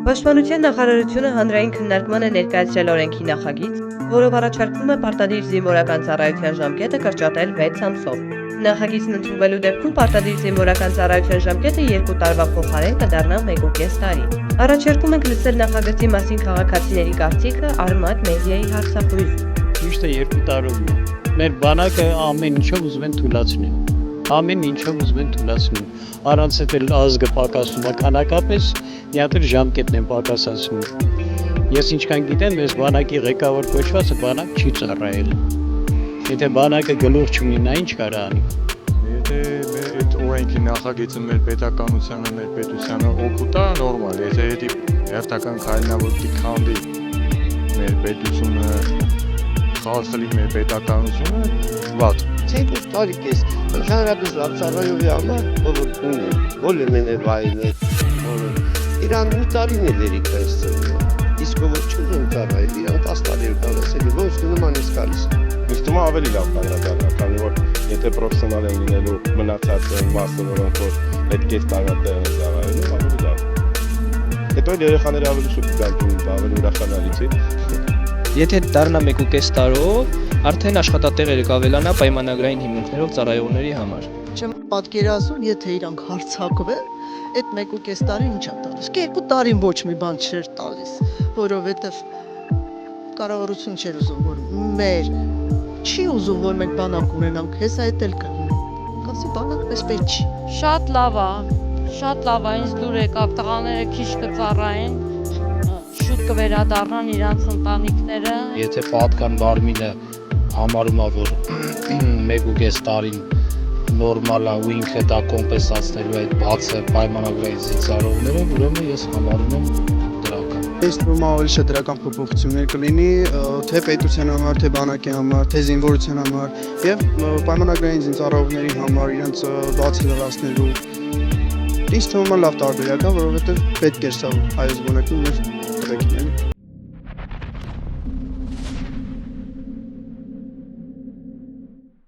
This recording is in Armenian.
Պաշտպանության նախարարությունը հանրային քննարկման է ներկայացրել օրենքի նախագիծ, որով առաջարկվում է պարտադիր զինվորական ծառայության ժամկետը կրճատել 6 ամսով։ Նախագիծն ընդունվելու դեպքում պարտադիր զինվորական ծառայության ժամկետը 2 տարվա փոխարեն կդառնա 1.5 տարի։ Առաջարկում ենք լսել նախագծի մասին քաղաքացիների կարծիքը Արմատ մեդիայի հարցախույզ։ Միշտ 2 տարով մեր բանակը ամեն ինչով ուզում են թույլատրել։ Ամեն ինչով ուզում են թույլատրել։ Առանց էլ ազգը պակասում է քանակապես, միատր ժամկետն են պակասացնում։ Ես ինչքան գիտեմ, մեզ բանակի ղեկավար կոչվածը բանակ չի ծառայել։ Եթե բանակը գլուխ չունի, նա ինչ կարա անի։ Եթե մեր այդ օրենքի նախագիծը մեր պետականությանը, մեր պետությանը օգուտ է, նորմալ, եթե հետի հերթական քայլնավորքի քանդի մեր պետությունը, խախտի մեր պետականությունը, վատ։ Ցեյք տարիքես, ընդհանրապես ծառայողի համար, բոլորն են վայրներ, իրան ու տարին է լերիք այս ծրվում, իսկ ով չուզում ծառայել, իրան 10 տարի կալասելի, ոչ նման ես գալիս։ Ինձ թվում է ավելի լավ կանրադառնա, քանի որ եթե պրոֆեսիոնալ են լինելու մնացած մասը, որոնք որ պետք է ստանալ տեղը ծառայելու, ավելի լավ։ Հետո երեխաները ավելի շուտ գան, ավելի ուրախանալի չի։ Եթե դառնա 1.5 տարով, արդեն աշխատատեղերը կավելանա պայմանագրային հիմունքներով ծառայողների համար։ Չեմ պատկերացնում, եթե իրանք հարցակվեն, այդ 1.5 տարին ինչ է տալիս։ 2 տարին ոչ մի բան չէր տալիս, որովհետև կառավարություն չէր ուզում, որ մեր չի ուզում, որ մենք բանակ ունենանք, հեսա այդ էլ կա։ Կասի բանակ մեզ պետք չի։ Շատ լավ է, ինձ դուր եկավ տղաները քիչ կծառայեն, շուտ կվերադառնան իրանց ընտանիքները։ Եթե պատկան բարմինը համարում է, որ 1.5 տարին նորմալ է ու ինքը դա կոմպենսացնելու այդ բացը պայմանագրային զինծառայողները, ուրեմն ես համարում եմ դրական։ Ես թվում է ավելի շատ դրական փոփոխություններ կլինի, թե պետության համար, թե բանակի համար, թե զինվորության համար եւ պայմանագրային զինծառայողների համար իրենց բացը լրացնելու։ Ինձ թվում է լավ տարբերակ է, որովհետեւ պետք է սա հայոց բանակին